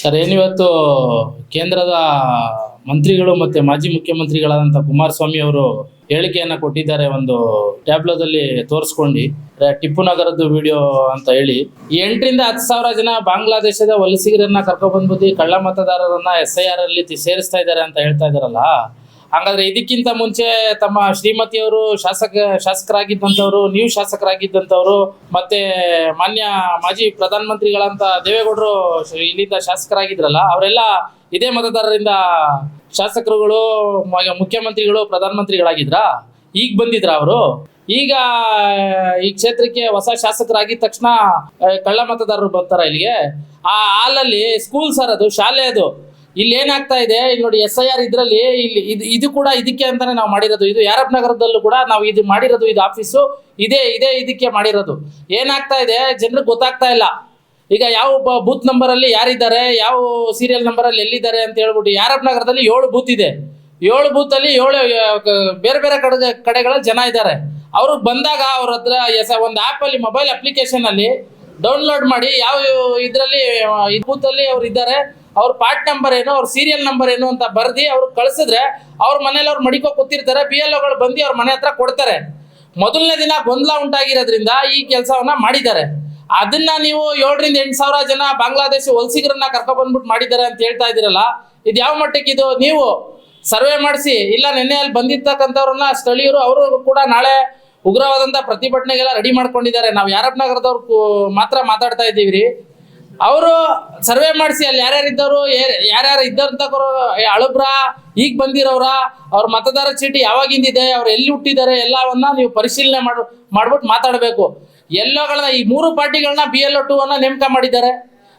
Sir, ಏನಿವತ್ತು ಕೇಂದ್ರದ ಮಂತ್ರಿಗಳು ಮತ್ತೆ ಮಾಜಿ ಮುಖ್ಯಮಂತ್ರಿಗಳಾದಂಥ ಕುಮಾರಸ್ವಾಮಿ ಅವರು ಹೇಳಿಕೆಯನ್ನು ಕೊಟ್ಟಿದ್ದಾರೆ. ಒಂದು ಟ್ಯಾಬ್ಲೋದಲ್ಲಿ ತೋರಿಸ್ಕೊಂಡು ಟಿಪ್ಪು ನಗರದ್ದು ವಿಡಿಯೋ ಅಂತ ಹೇಳಿ 8,000 to 10,000 ಜನ ಬಾಂಗ್ಲಾದೇಶದ ವಲಸಿಗರನ್ನ ಕರ್ಕೊಬಂದ್ಬಿಟ್ಟು ಕಳ್ಳ ಮತದಾರರನ್ನ SIR ಅಲ್ಲಿ ಸೇರಿಸ್ತಾ ಇದ್ದಾರೆ ಅಂತ ಹೇಳ್ತಾ ಇದಾರಲ್ಲ. ಹಾಗಾದ್ರೆ ಇದಕ್ಕಿಂತ ಮುಂಚೆ ತಮ್ಮ ಶ್ರೀಮತಿಯವರು ಶಾಸಕರಾಗಿದ್ದಂಥವ್ರು, ನೀವು ಶಾಸಕರಾಗಿದ್ದಂಥವ್ರು, ಮತ್ತೆ ಮಾನ್ಯ ಮಾಜಿ ಪ್ರಧಾನಮಂತ್ರಿಗಳಂತ ದೇವೇಗೌಡರು ಇಲ್ಲಿಂದ ಶಾಸಕರಾಗಿದ್ರಲ್ಲ, ಅವರೆಲ್ಲ ಇದೇ ಮತದಾರರಿಂದ ಶಾಸಕರುಗಳು, ಮುಖ್ಯಮಂತ್ರಿಗಳು, ಪ್ರಧಾನಮಂತ್ರಿಗಳಾಗಿದ್ರಾ? ಈಗ ಬಂದಿದ್ರ ಅವರು? ಈಗ ಈ ಕ್ಷೇತ್ರಕ್ಕೆ ಹೊಸ ಶಾಸಕರಾಗಿದ್ದ ತಕ್ಷಣ ಕಳ್ಳ ಮತದಾರರು ಬರ್ತಾರ ಇಲ್ಲಿಗೆ? ಆ ಹಾಲಲ್ಲಿ ಸ್ಕೂಲ್ ಸರ್, ಅದು ಶಾಲೆ. ಅದು ಇಲ್ಲಿ ಏನಾಗ್ತಾ ಇದೆ ಇಲ್ಲಿ ನೋಡಿ, SIR ಇದ್ರಲ್ಲಿ ಇಲ್ಲಿ ಇದು ಕೂಡ ಇದಕ್ಕೆ ಅಂತಾನೆ ನಾವು ಮಾಡಿರೋದು. ಇದು ಯಾರಪ್ ನಗರದಲ್ಲೂ ಕೂಡ ನಾವು ಇದು ಮಾಡಿರೋದು. ಇದು ಆಫೀಸು ಇದೇ ಇದಕ್ಕೆ ಮಾಡಿರೋದು. ಏನಾಗ್ತಾ ಇದೆ ಜನರಿಗೆ ಗೊತ್ತಾಗ್ತಾ ಇಲ್ಲ. ಈಗ ಯಾವ ಬೂತ್ ನಂಬರ್ ಅಲ್ಲಿ ಯಾರಿದ್ದಾರೆ, ಯಾವ ಸೀರಿಯಲ್ ನಂಬರ್ ಅಲ್ಲಿ ಎಲ್ಲಿದ್ದಾರೆ ಅಂತ ಹೇಳ್ಬಿಟ್ಟು ಯಾರಪ್ ನಗರದಲ್ಲಿ 7 ಬೂತ್ ಇದೆ. 7 ಬೂತ್ ಅಲ್ಲಿ 7 ಬೇರೆ ಬೇರೆ ಕಡೆಗಳಲ್ಲಿ ಜನ ಇದ್ದಾರೆ. ಅವರು ಬಂದಾಗ ಅವ್ರ ಹತ್ರ ಒಂದು ಆ್ಯಪ್ ಅಲ್ಲಿ, ಮೊಬೈಲ್ ಅಪ್ಲಿಕೇಶನ್ ಅಲ್ಲಿ ಡೌನ್ಲೋಡ್ ಮಾಡಿ ಯಾವ ಇದರಲ್ಲಿ ಬೂತ್ ಅಲ್ಲಿ ಅವ್ರು ಇದ್ದಾರೆ, ಅವ್ರ ಪಾರ್ಟ್ ನಂಬರ್ ಏನು, ಅವ್ರ ಸೀರಿಯಲ್ ನಂಬರ್ ಏನು ಅಂತ ಬರ್ದಿ ಅವ್ರಿಗೆ ಕಳಿಸಿದ್ರೆ ಅವ್ರ ಮನೇಲಿ ಅವ್ರು ಮಡಿಕೋ ಕೂತಿರ್ತಾರೆ. BLOಗಳು ಬಂದು ಅವ್ರ ಮನೆ ಹತ್ರ ಕೊಡ್ತಾರೆ. ಮೊದಲನೇ ದಿನ ಗೊಂದಲ ಉಂಟಾಗಿರೋದ್ರಿಂದ ಈ ಕೆಲಸವನ್ನ ಮಾಡಿದ್ದಾರೆ. ಅದನ್ನ ನೀವು 7,000 to 8,000 ಜನ ಬಾಂಗ್ಲಾದೇಶ ವಲಸಿಗರನ್ನ ಕರ್ಕೊಬಂದ್ಬಿಟ್ಟು ಮಾಡಿದ್ದಾರೆ ಅಂತ ಹೇಳ್ತಾ ಇದ್ದೀರಲ್ಲ, ಇದು ಯಾವ ಮಟ್ಟಕ್ಕೆ? ಇದು ನೀವು ಸರ್ವೆ ಮಾಡಿಸಿ, ಇಲ್ಲ ನಿನ್ನೆ ಅಲ್ಲಿ ಬಂದಿರ್ತಕ್ಕಂಥವ್ರನ್ನ ಸ್ಥಳೀಯರು ಅವರು ಕೂಡ ನಾಳೆ ಉಗ್ರವಾದಂಥ ಪ್ರತಿಭಟನೆಗೆಲ್ಲ ರೆಡಿ ಮಾಡ್ಕೊಂಡಿದ್ದಾರೆ. ನಾವು ಯಾರಪ್ ನಗರದವ್ರು ಮಾತ್ರ ಮಾತಾಡ್ತಾ ಇದ್ದೀವಿ. ಅವರು ಸರ್ವೆ ಮಾಡಿಸಿ ಅಲ್ಲಿ ಯಾರ್ಯಾರಿದ್ದವರು, ಯಾರ್ಯಾರು ಇದ್ದಂಥವ್ರು, ಅಳುಬ್ರ, ಈಗ ಬಂದಿರೋರ, ಅವ್ರ ಮತದಾರ ಚೀಟಿ ಯಾವಾಗಿಂದಿದೆ, ಅವ್ರು ಎಲ್ಲಿ ಹುಟ್ಟಿದ್ದಾರೆ, ಎಲ್ಲವನ್ನ ನೀವು ಪರಿಶೀಲನೆ ಮಾಡ್ಬಿಟ್ಟು ಮಾತಾಡಬೇಕು. ಎಲ್ಲೋಗಳನ್ನ ಈ 3 ಪಾರ್ಟಿಗಳನ್ನ BLO 2 ಅನ್ನ ನೇಮಕ ಮಾಡಿದ್ದಾರೆ.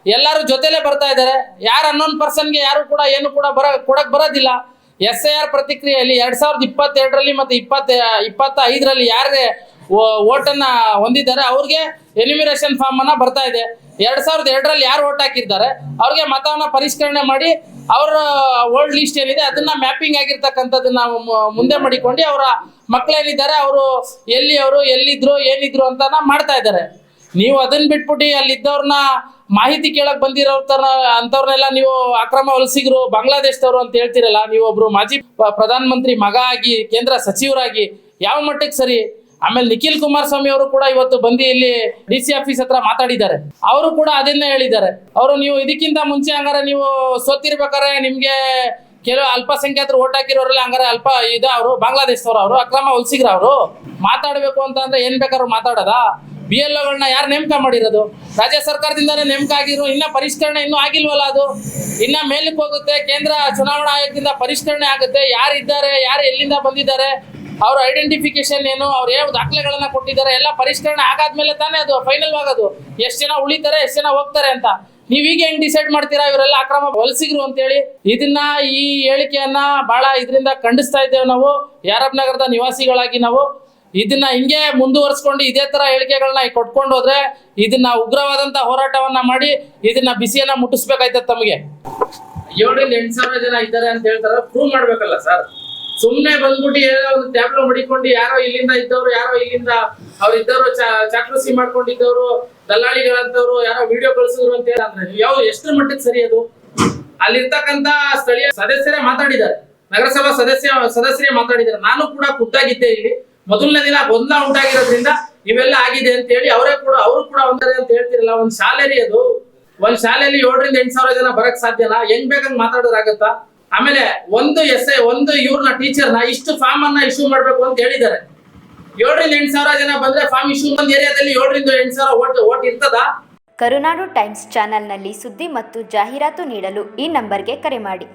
ಎಲ್ಲರೂ ಜೊತೆಲೇ ಬರ್ತಾ ಇದ್ದಾರೆ. ಯಾರು ಅನ್ನೋನ್ ಪರ್ಸನ್ಗೆ ಯಾರು ಕೂಡ ಏನು ಕೂಡ ಕೊಡಕ್ ಬರೋದಿಲ್ಲ. SIR ಪ್ರತಿಕ್ರಿಯೆಯಲ್ಲಿ 2022ರಲ್ಲಿ ಮತ್ತೆ 2025ರಲ್ಲಿ ಯಾರಿಗೆ ಓಟನ್ನ ಹೊಂದಿದ್ದಾರೆ ಅವ್ರಿಗೆ ಎನ್ಯುಮಿರೇಷನ್ ಫಾರ್ಮ್ ಅನ್ನ ಬರ್ತಾ ಇದೆ. 2002ರಲ್ಲಿ ಯಾರು ಓಟ್ ಹಾಕಿರ್ತಾರೆ ಅವ್ರಿಗೆ ಮತವನ್ನ ಪರಿಷ್ಕರಣೆ ಮಾಡಿ ಅವರ ಓಲ್ಡ್ ಲಿಸ್ಟ್ ಏನಿದೆ ಅದನ್ನ ಮ್ಯಾಪಿಂಗ್ ಆಗಿರ್ತಕ್ಕಂಥದ್ದನ್ನ ಮುಂದೆ ಮಾಡಿಕೊಂಡು ಅವರ ಮಕ್ಕಳೇನಿದ್ದಾರೆ ಅವರು ಎಲ್ಲಿದ್ರು ಏನಿದ್ರು ಅಂತ ಮಾಡ್ತಾ ಇದ್ದಾರೆ. ನೀವು ಅದನ್ನ ಬಿಟ್ಬಿಟ್ಟು ಅಲ್ಲಿದ್ದವ್ರನ್ನ ಮಾಹಿತಿ ಕೇಳಕ್ ಅಂಥವ್ರನ್ನೆಲ್ಲ ನೀವು ಅಕ್ರಮ ವಲಸಿಗರು, ಬಾಂಗ್ಲಾದೇಶದವರು ಅಂತ ಹೇಳ್ತಿರಲ್ಲ. ನೀವು ಒಬ್ರು ಮಾಜಿ ಪ್ರಧಾನಮಂತ್ರಿ ಮಗ ಆಗಿ ಕೇಂದ್ರ ಸಚಿವರಾಗಿ ಯಾವ ಮಟ್ಟಕ್ಕೆ ಸರಿ? ಆಮೇಲೆ ನಿಖಿಲ್ ಕುಮಾರಸ್ವಾಮಿ ಅವರು ಕೂಡ ಇವತ್ತು ಬಂದು ಇಲ್ಲಿ DC ಆಫೀಸ್ ಹತ್ರ ಮಾತಾಡಿದ್ದಾರೆ. ಅವರು ಕೂಡ ಅದನ್ನೇ ಹೇಳಿದ್ದಾರೆ. ಅವರು ನೀವು ಇದಕ್ಕಿಂತ ಮುಂಚೆ ಹಂಗಾರೆ ನೀವು ಸೋತಿರ್ಬೇಕಾರೆ ನಿಮ್ಗೆ ಕೆಲವು ಅಲ್ಪಸಂಖ್ಯಾತರು ಓಟ್ ಹಾಕಿರೋರೆಲ್ಲ ಹಂಗಾರೆ ಅವರು ಬಾಂಗ್ಲಾದೇಶದವ್ರು, ಅವರು ಅಕ್ರಮ ವಲಸಿಗರು. ಅವರು ಮಾತಾಡ್ಬೇಕು ಅಂತಂದ್ರೆ ಏನ್ ಬೇಕಾದ್ರೂ ಮಾತಾಡೋದ? BLOಗಳನ್ನ ಯಾರು ನೇಮಕ ಮಾಡಿರೋದು? ರಾಜ್ಯ ಸರ್ಕಾರದಿಂದಾನೇ ನೇಮಕ ಆಗಿರೋ. ಇನ್ನ ಪರಿಷ್ಕರಣೆ ಇನ್ನೂ ಆಗಿಲ್ವಲ್ಲ. ಅದು ಇನ್ನ ಮೇಲಕ್ಕೆ ಹೋಗುತ್ತೆ. ಕೇಂದ್ರ ಚುನಾವಣಾ ಆಯೋಗದಿಂದ ಪರಿಷ್ಕರಣೆ ಆಗುತ್ತೆ. ಯಾರಿದ್ದಾರೆ, ಯಾರು ಎಲ್ಲಿಂದ ಬಂದಿದ್ದಾರೆ, ಅವ್ರ ಐಡೆಂಟಿಫಿಕೇಶನ್ ಏನು, ಅವ್ರು ಯಾವ ದಾಖಲೆಗಳನ್ನ ಕೊಟ್ಟಿದ್ದಾರೆ, ಎಲ್ಲ ಪರಿಷ್ಕರಣೆ ಆಗಾದ್ಮೇಲೆ ತಾನೇ ಅದು ಫೈನಲ್ ಆಗೋದು. ಎಷ್ಟು ಜನ ಉಳಿತಾರೆ, ಎಷ್ಟು ಜನ ಹೋಗ್ತಾರೆ ಅಂತ. ನೀವೀಗ ಹೆಂಗ್ ಡಿಸೈಡ್ ಮಾಡ್ತೀರಾ ಇವರೆಲ್ಲ ಅಕ್ರಮ ವಲಸಿಗರು ಅಂತೇಳಿ? ಇದನ್ನ ಈ ಹೇಳಿಕೆಯನ್ನ ಬಹಳ ಇದರಿಂದ ಖಂಡಿಸ್ತಾ ಇದ್ದೇವೆ ನಾವು. ಯಾರಪ್ ನಗರದ ನಿವಾಸಿಗಳಾಗಿ ನಾವು ಇದನ್ನ ಹಿಂಗೆ ಮುಂದುವರಿಸ್ಕೊಂಡು ಇದೇ ತರ ಹೇಳಿಕೆಗಳನ್ನ ಕೊಟ್ಕೊಂಡು ಹೋದ್ರೆ ಇದನ್ನ ಉಗ್ರವಾದಂತ ಹೋರಾಟವನ್ನ ಮಾಡಿ ಇದನ್ನ ಬಿಸಿಯನ್ನ ಮುಟ್ಟಿಸ್ಬೇಕಾಯ್ತದ. ತಮಗೆ 7,000 to 8,000 ಜನ ಇದ್ದಾರೆ ಅಂತ ಹೇಳ್ತಾರೆ, ಪ್ರೂವ್ ಮಾಡ್ಬೇಕಲ್ಲ ಸರ್. ಸುಮ್ನೆ ಬಂದ್ಬಿಟ್ಟು ಏನೋ ಒಂದು ಟ್ಯಾಬ್ಲೋ ಮಡಿಕೊಂಡು ಯಾರೋ ಇಲ್ಲಿಂದ ಇದ್ದವ್ರು, ಯಾರೋ ಇಲ್ಲಿಂದ ಅವ್ರು ಇದ್ದವರು ಚಾಕ್ರಸಿ ಮಾಡ್ಕೊಂಡಿದ್ದವ್ರು, ದಲ್ಲಾಳಿಗಳಂತವ್ರು ಯಾರೋ ವಿಡಿಯೋ ಕಳಿಸಿದ್ರು ಅಂತ ಹೇಳಿದ್ರೆ ನೀವು ಎಷ್ಟು ಮಟ್ಟಕ್ಕೆ ಸರಿ? ಅದು ಅಲ್ಲಿರ್ತಕ್ಕಂತ ಸ್ಥಳೀಯ ಸದಸ್ಯರೇ ಮಾತಾಡಿದ್ದಾರೆ, ನಗರಸಭಾ ಸದಸ್ಯರೇ ಮಾತಾಡಿದ್ದಾರೆ. ನಾನು ಕೂಡ ಖುದ್ದಾಗಿದ್ದೆ ಇಲ್ಲಿ. ಮೊದಲನೇ ದಿನ ಗೊಂದಲ ಉಂಟಾಗಿರೋದ್ರಿಂದ ಇವೆಲ್ಲ ಆಗಿದೆ ಅಂತ ಹೇಳಿ ಅವರು ಕೂಡ ಒಂದರೆ ಅಂತ ಹೇಳ್ತಿರಲ್ಲ. ಒಂದ್ ಶಾಲೆರಿ ಅದು. ಒಂದ್ ಶಾಲೆಯಲ್ಲಿ 7,000 to 8,000 ಜನ ಬರಕ್ ಸಾಧ್ಯನಾ? ಹೆಂಗ್ ಬೇಕಂಗ್ ಮಾತಾಡೋದಾಗತ್ತಾ? ಆಮೇಲೆ ಒಂದು ಇವ್ರನ್ನ ಟೀಚರ್ನ ಇಷ್ಟು ಫಾರ್ಮ್ ಅನ್ನ ಇಶ್ಯೂ ಮಾಡ್ಬೇಕು ಅಂತ ಹೇಳಿದ್ದಾರೆ. 7,000 to 8,000 ಜನ ಬಂದ್ರೆ ಫಾರ್ಮ್ ಇಶ್ಯೂ ಒಂದು ಏರಿಯಾದಲ್ಲಿ 7,000 to 8,000 ಓಟ್ ಇರ್ತದ? ಕರುನಾಡು ಟೈಮ್ಸ್ ಚಾನೆಲ್ನಲ್ಲಿ ಸುದ್ದಿ ಮತ್ತು ಜಾಹೀರಾತು ನೀಡಲು ಈ ನಂಬರ್ಗೆ ಕರೆ ಮಾಡಿ.